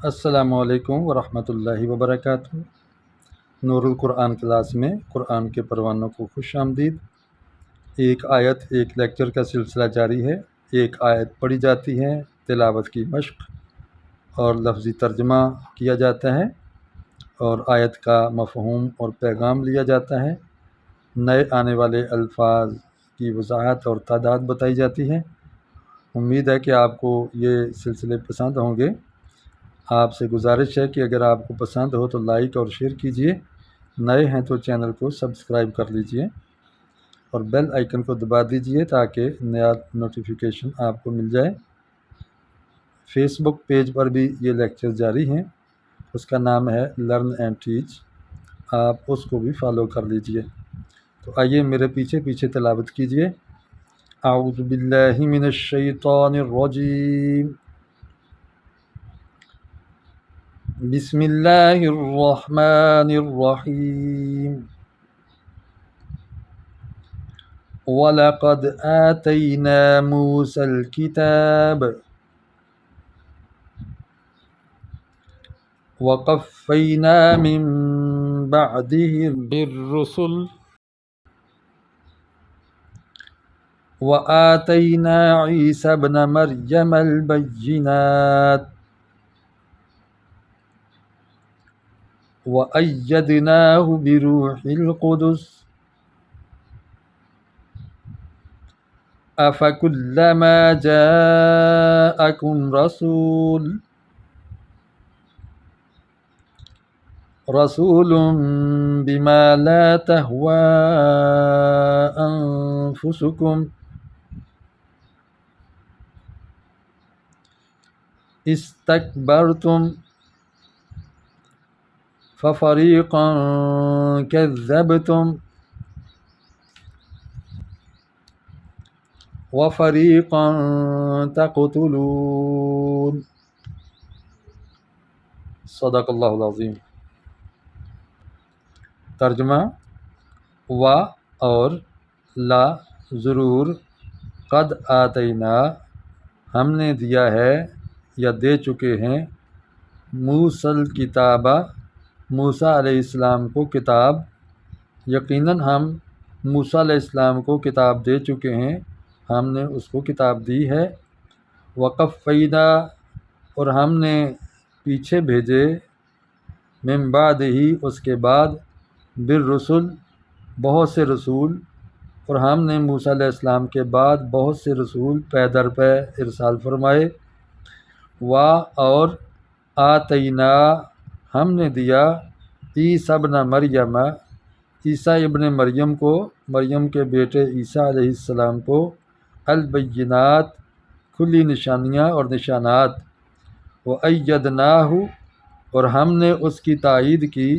السلام علیکم ورحمۃ اللہ وبرکاتہ۔ نور القرآن کلاس میں قرآن کے پروانوں کو خوش آمدید۔ ایک آیت ایک لیکچر کا سلسلہ جاری ہے۔ ایک آیت پڑھی جاتی ہے، تلاوت کی مشق اور لفظی ترجمہ کیا جاتا ہے اور آیت کا مفہوم اور پیغام لیا جاتا ہے۔ نئے آنے والے الفاظ کی وضاحت اور تعداد بتائی جاتی ہے۔ امید ہے کہ آپ کو یہ سلسلے پسند ہوں گے۔ آپ سے گزارش ہے کہ اگر آپ کو پسند ہو تو لائک اور شیئر کیجئے، نئے ہیں تو چینل کو سبسکرائب کر لیجئے اور بیل آئیکن کو دبا دیجئے تاکہ نیا نوٹیفیکیشن آپ کو مل جائے۔ فیس بک پیج پر بھی یہ لیکچر جاری ہیں، اس کا نام ہے لرن اینڈ ٹیچ، آپ اس کو بھی فالو کر لیجئے۔ تو آئیے میرے پیچھے پیچھے تلاوت کیجئے۔ اعوذ باللہ من الشیطان الرجیم، بسم اللہ الرحمن الرحیم۔ وَلَقَدْ آتَيْنَا مُوسَى الْكِتَابَ وَقَفَّيْنَا مِن بَعْدِهِ بِالرُّسُلِ وَآتَيْنَا عِيسَى ابْنَ مَرْيَمَ الْبَيِّنَاتِ وَأَيَّدْنَاهُ بِرُوحِ الْقُدُسِ أَفَكُلَّمَا جَاءَكُمْ رَسُولٌ بِمَا لَا تَهْوَى أَنفُسُكُمْ اسْتَكْبَرْتُمْ فَفَرِيقًا كَذَّبْتُمْ وَفَرِيقًا تَقْتُلُونَ۔ صدق اللہ العظیم۔ ترجمہ: و اور لا ضرور، قد آتینا ہم نے دیا ہے یا دے چکے ہیں، موسیٰ الکتابہ موسیٰ علیہ السلام کو کتاب، یقیناً ہم موسیٰ علیہ السلام کو کتاب دے چکے ہیں، ہم نے اس کو کتاب دی ہے۔ وقفینا اور ہم نے پیچھے بھیجے، من بعد ہی اس کے بعد، بالرسل بہت سے رسول، اور ہم نے موسیٰ علیہ السلام کے بعد بہت سے رسول پے در پے ارسال فرمائے۔ اور آتینا ہم نے دیا، عیسیٰ ابن مریم عیسیٰ ابن مریم کو، مریم کے بیٹے عیسیٰ علیہ السلام کو، البینات کھلی نشانیاں اور نشانات، وَأَيَّدْنَاهُ اور ہم نے اس کی تائید کی،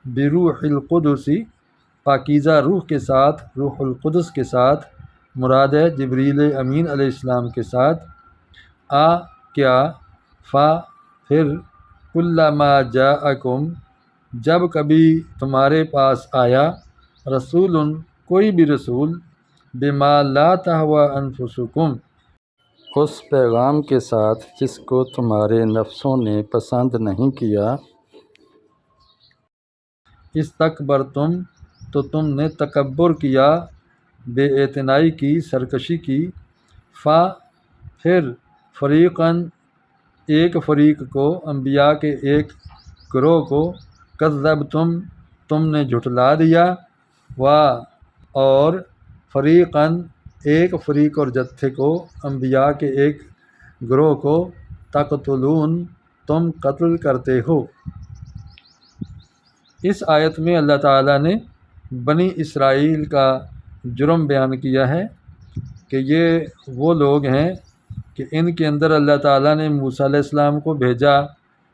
بروح القدس پاکیزہ روح کے ساتھ، روح القدس کے ساتھ، مراد ہے جبریل امین علیہ السلام کے ساتھ۔ کیا پھر کلما جاءکم جب کبھی تمہارے پاس آیا، رسول کوئی بھی رسول، بما لا تہوی انفسکم اس پیغام کے ساتھ جس کو تمہارے نفسوں نے پسند نہیں کیا، استکبرتم تو تم نے تکبر کیا، بے اعتنائی کی، سرکشی کی، پھر فریقاً ایک فریق کو، انبیاء کے ایک گروہ کو، کذبتم تم نے جھٹلا دیا، اور فریقاً ایک فریق اور جتھے کو، انبیاء کے ایک گروہ کو، تقتلون تم قتل کرتے ہو۔ اس آیت میں اللہ تعالیٰ نے بنی اسرائیل کا جرم بیان کیا ہے کہ یہ وہ لوگ ہیں کہ ان کے اندر اللہ تعالیٰ نے موسیٰ علیہ السلام کو بھیجا،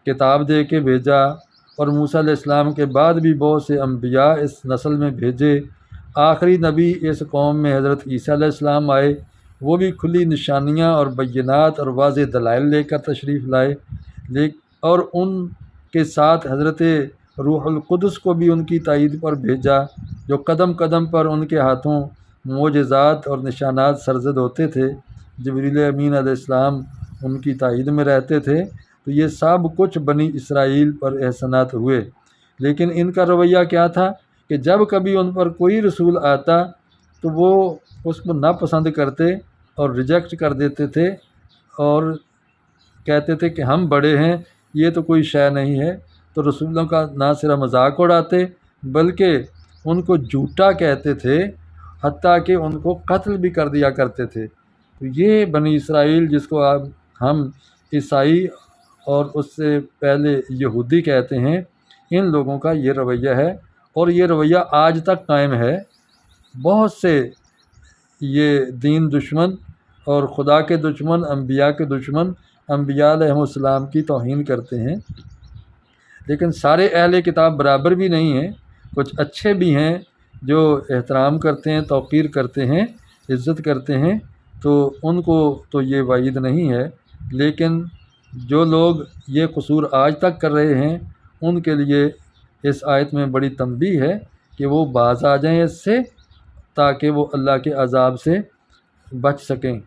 کتاب دے کے بھیجا، اور موسیٰ علیہ السلام کے بعد بھی بہت سے انبیاء اس نسل میں بھیجے۔ آخری نبی اس قوم میں حضرت عیسیٰ علیہ السلام آئے، وہ بھی کھلی نشانیاں اور بینات اور واضح دلائل لے کر تشریف لائے، اور ان کے ساتھ حضرت روح القدس کو بھی ان کی تائید پر بھیجا، جو قدم قدم پر ان کے ہاتھوں معجزات اور نشانات سرزد ہوتے تھے۔ جبریل امین علیہ السلام ان کی تائید میں رہتے تھے۔ تو یہ سب کچھ بنی اسرائیل پر احسانات ہوئے، لیکن ان کا رویہ کیا تھا کہ جب کبھی ان پر کوئی رسول آتا تو وہ اس کو ناپسند کرتے اور ریجیکٹ کر دیتے تھے اور کہتے تھے کہ ہم بڑے ہیں، یہ تو کوئی شے نہیں ہے۔ تو رسولوں کا نہ صرف مذاق اڑاتے بلکہ ان کو جھوٹا کہتے تھے، حتیٰ کہ ان کو قتل بھی کر دیا کرتے تھے۔ تو یہ بنی اسرائیل جس کو اب ہم عیسائی اور اس سے پہلے یہودی کہتے ہیں، ان لوگوں کا یہ رویہ ہے، اور یہ رویہ آج تک قائم ہے۔ بہت سے یہ دین دشمن اور خدا کے دشمن، انبیاء کے دشمن، انبیاء علیہم السلام کی توہین کرتے ہیں، لیکن سارے اہل کتاب برابر بھی نہیں ہیں۔ کچھ اچھے بھی ہیں جو احترام کرتے ہیں، توقیر کرتے ہیں، عزت کرتے ہیں، تو ان کو تو یہ وعید نہیں ہے، لیکن جو لوگ یہ قصور آج تک کر رہے ہیں ان کے لیے اس آیت میں بڑی تنبیہ ہے کہ وہ باز آ جائیں اس سے، تاکہ وہ اللہ کے عذاب سے بچ سکیں۔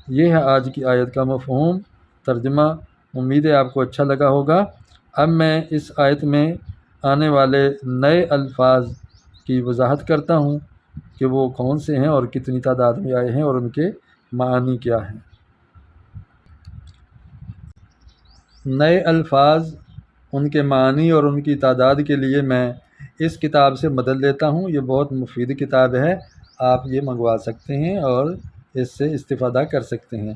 یہ ہے آج کی آیت کا مفہوم، ترجمہ۔ امید ہے آپ کو اچھا لگا ہوگا۔ اب میں اس آیت میں آنے والے نئے الفاظ کی وضاحت کرتا ہوں کہ وہ کون سے ہیں اور کتنی تعداد میں آئے ہیں اور ان کے معنی کیا ہیں۔ نئے الفاظ، ان کے معنی اور ان کی تعداد کے لیے میں اس کتاب سے مدد لیتا ہوں۔ یہ بہت مفید کتاب ہے، آپ یہ منگوا سکتے ہیں اور اس سے استفادہ کر سکتے ہیں۔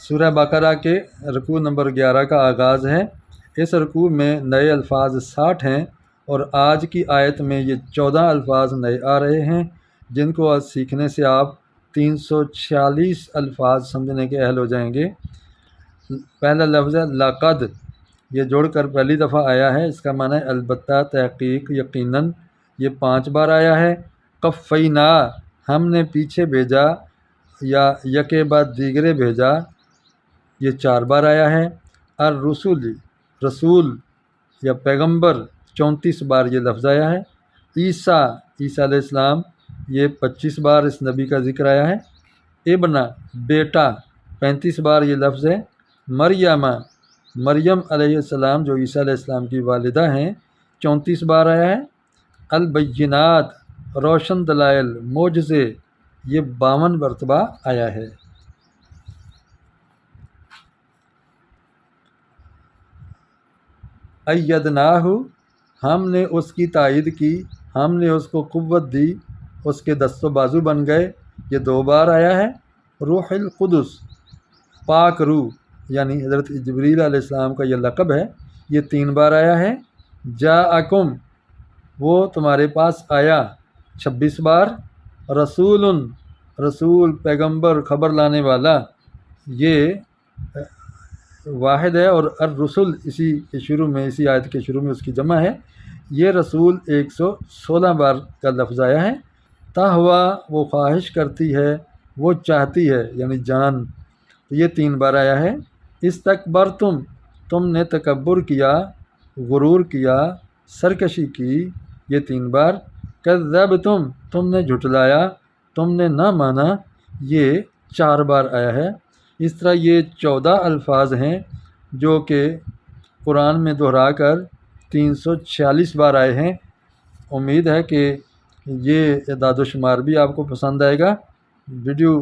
سورہ بقرہ کے رکوع نمبر 11 کا آغاز ہے۔ اس رکوع میں نئے الفاظ 60 ہیں، اور آج کی آیت میں یہ 14 الفاظ نئے آ رہے ہیں، جن کو آج سیکھنے سے آپ 346 الفاظ سمجھنے کے اہل ہو جائیں گے۔ پہلا لفظ ہے لقد، یہ جوڑ کر پہلی دفعہ آیا ہے، اس کا معنی ہے البتہ، تحقیق، یقیناً۔ یہ 5 بار آیا ہے۔ قفینا، ہم نے پیچھے بھیجا یا یکے بعد دیگرے بھیجا، یہ 4 بار آیا ہے۔ الرسول، رسول یا پیغمبر، 34 بار یہ لفظ آیا ہے۔ عیسیٰ، عیسیٰ علیہ السلام، یہ 25 بار اس نبی کا ذکر آیا ہے۔ ابن، بیٹا، 35 بار یہ لفظ ہے۔ مریم، مریم علیہ السلام جو عیسیٰ علیہ السلام کی والدہ ہیں، 34 بار آیا ہے۔ البینات، روشن دلائل، معجزے، یہ 52 مرتبہ آیا ہے۔ ایدناہ، ہم نے اس کی تائید کی، ہم نے اس کو قوت دی، اس کے دست و بازو بن گئے، یہ 2 بار آیا ہے۔ روح القدس، پاک روح، یعنی حضرت جبریل علیہ السلام کا یہ لقب ہے، یہ 3 بار آیا ہے۔ جاءکم، وہ تمہارے پاس آیا، 26 بار۔ رسول، رسول، پیغمبر، خبر لانے والا، یہ واحد ہے، اور الرسل اسی کے شروع میں، اسی آیت کے شروع میں اس کی جمع ہے۔ یہ رسول 116 بار کا لفظ آیا ہے۔ تہوا، وہ خواہش کرتی ہے، وہ چاہتی ہے، یعنی جان، یہ 3 بار آیا ہے۔ استکبرتم، تم نے تکبر کیا، غرور کیا، سرکشی کی، یہ 3 بار۔ کذبتم، تم نے جھٹلایا، تم نے نہ مانا، یہ 4 بار آیا ہے۔ اس طرح یہ 14 الفاظ ہیں جو کہ قرآن میں دہرا کر 346 بار آئے ہیں۔ امید ہے کہ یہ اعداد و شمار بھی آپ کو پسند آئے گا۔ ویڈیو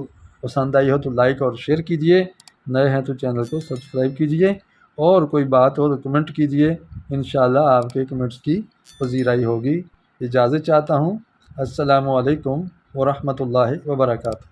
پسند آئی ہو تو لائک اور شیئر کیجئے، نئے ہیں تو چینل کو سبسکرائب کیجئے، اور کوئی بات ہو تو کمنٹ کیجئے، انشاءاللہ آپ کے کمنٹس کی پذیرائی ہوگی۔ اجازت چاہتا ہوں۔ السلام علیکم ورحمۃ اللہ وبرکاتہ۔